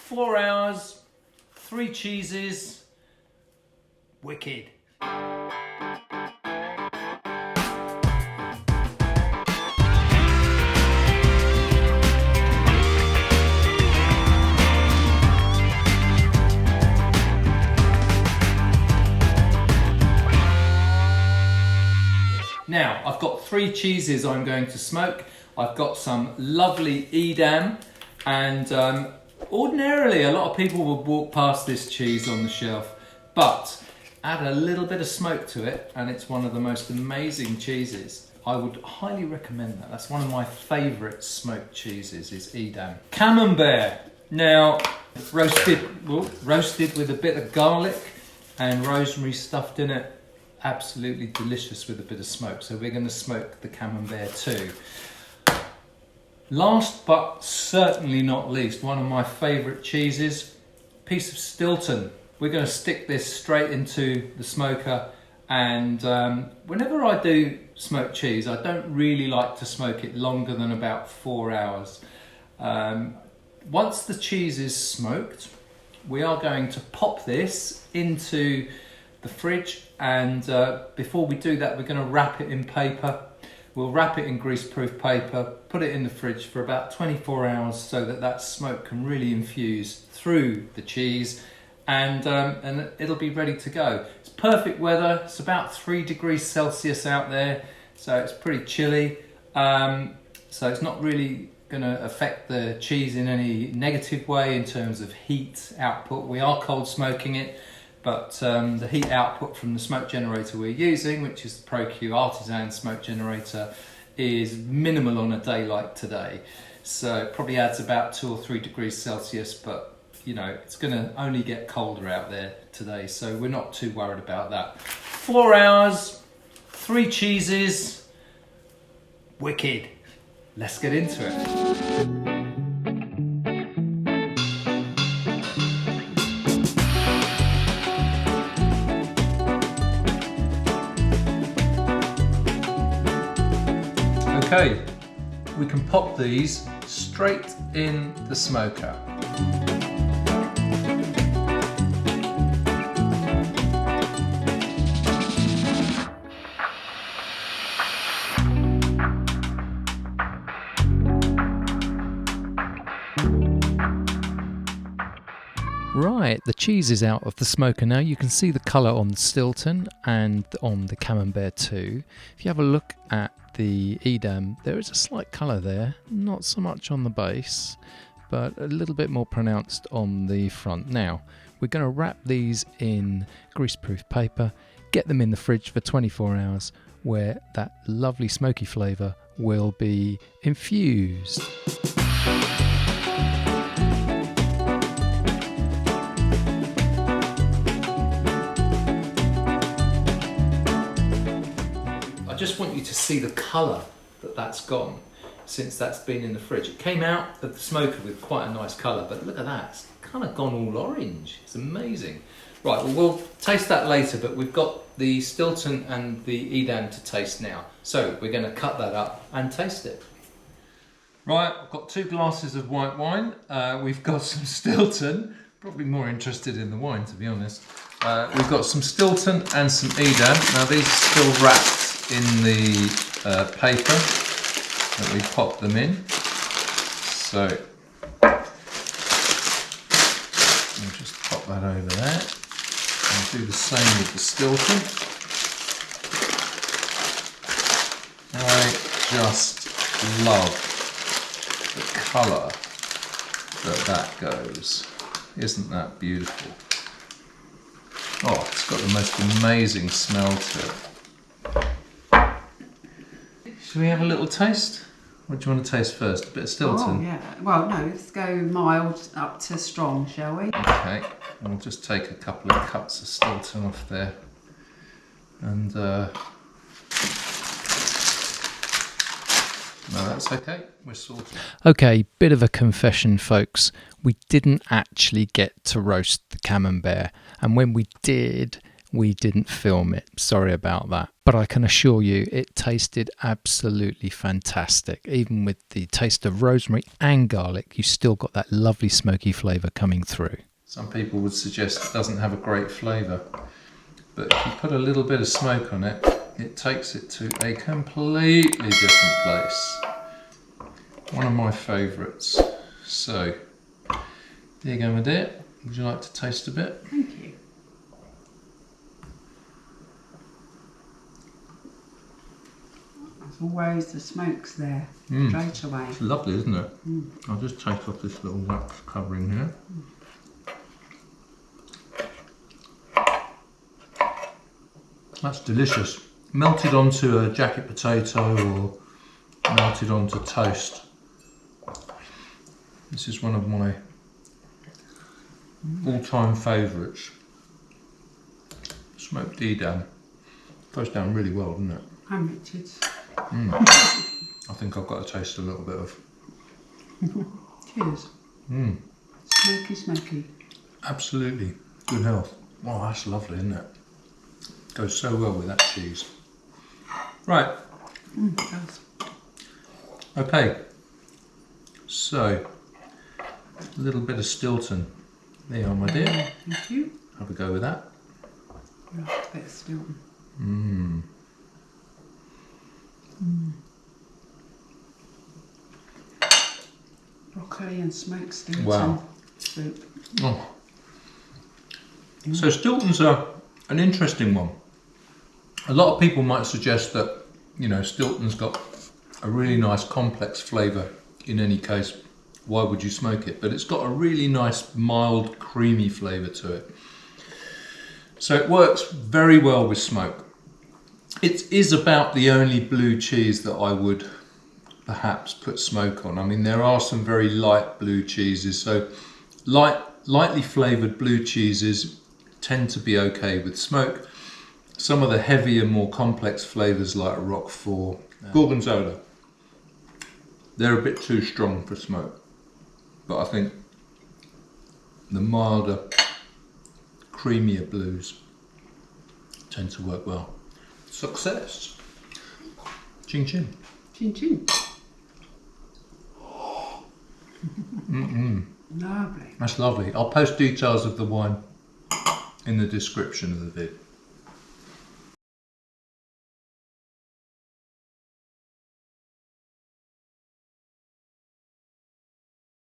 4 hours, 3 cheeses, wicked. Now, I've got 3 cheeses I'm going to smoke. I've got some lovely Edam, and ordinarily a lot of people would walk past this cheese on the shelf, but add a little bit of smoke to it and it's one of the most amazing cheeses. I would highly recommend that. That's one of my favourite smoked cheeses, is Edam. Camembert. Now, roasted with a bit of garlic and rosemary stuffed in it. Absolutely delicious with a bit of smoke. So we're going to smoke the Camembert too. Last but certainly not least, one of my favourite cheeses, piece of Stilton. We're going to stick this straight into the smoker, and whenever I do smoked cheese, I don't really like to smoke it longer than about 4 hours. Once the cheese is smoked, we are going to pop this into the fridge, and before we do that, we're going to wrap it in paper. We'll wrap it in greaseproof paper, put it in the fridge for about 24 hours so that that smoke can really infuse through the cheese, and it'll be ready to go. It's perfect weather. It's about 3 degrees Celsius out there, so it's pretty chilly. So it's not really going to affect the cheese in any negative way in terms of heat output. We are cold smoking it, but the heat output from the smoke generator we're using, which is the ProQ Artisan smoke generator, is minimal on a day like today. So it probably adds about 2 or 3 degrees Celsius, but you know, it's going to only get colder out there today, so we're not too worried about that. 4 hours, 3 cheeses, wicked. Let's get into it. Okay, we can pop these straight in the smoker. Right, the cheese is out of the smoker now. You can see the colour on the Stilton and on the Camembert too. If you have a look at the Edam, there is a slight colour there, not so much on the base, but a little bit more pronounced on the front. Now, we're going to wrap these in greaseproof paper, get them in the fridge for 24 hours, where that lovely smoky flavour will be infused. I just want you to see the colour that that's gone since that's been in the fridge. It came out of the smoker with quite a nice colour, but look at that, it's kind of gone all orange. It's amazing. Right, well, we'll taste that later, but we've got the Stilton and the Edam to taste now. So we're going to cut that up and taste it. Right, I've got 2 glasses of white wine. We've got some Stilton, probably more interested in the wine to be honest. We've got some Stilton and some Edam. Now these are still wrapped in the paper that we pop them in. So we'll just pop that over there and do the same with the Stilton. I just love the colour that goes. Isn't that beautiful? Oh, it's got the most amazing smell to it. Should we have a little taste? What do you want to taste first? A bit of Stilton? Oh, yeah. Well, no, let's go mild up to strong, shall we? Okay, and we'll just take a couple of cups of Stilton off there. And, no, that's okay. We're sorted. Okay, bit of a confession, folks. We didn't actually get to roast the Camembert. And when we did, we didn't film it. Sorry about that. But I can assure you it tasted absolutely fantastic. Even with the taste of rosemary and garlic, you still got that lovely smoky flavour coming through. Some people would suggest it doesn't have a great flavour, but if you put a little bit of smoke on it, it takes it to a completely different place. One of my favourites. So, there you go, my dear. Would you like to taste a bit? Thank you. As always, the smoke's there straight away. It's lovely, isn't it? I'll just take off this little wax covering here. That's delicious. Melted onto a jacket potato or melted onto toast. This is one of my all-time favourites. Smoked Edam. Goes down really well, doesn't it? I'm Richard. I think I've got to taste a little bit of. Cheers. Smoky, smoky. Absolutely. Good health. Wow, that's lovely, isn't it? Goes so well with that cheese. Right. It does. Okay. So, a little bit of Stilton. There you are, my dear. Thank you. Have a go with that. Right, a bit of Stilton. Broccoli and smoked Stilton. Wow. Soup. Oh. So Stilton's an interesting one. A lot of people might suggest that, you know, Stilton's got a really nice complex flavour. In any case, why would you smoke it? But it's got a really nice, mild, creamy flavour to it. So it works very well with smoke. It is about the only blue cheese that I would perhaps put smoke on. I mean, there are some very light blue cheeses, so lightly flavoured blue cheeses tend to be okay with smoke. Some of the heavier, more complex flavours like Roquefort, Gorgonzola, they're a bit too strong for smoke. But I think the milder, creamier blues tend to work well. Success. Chin chin. Chin chin. Lovely. That's lovely. I'll post details of the wine in the description of the vid.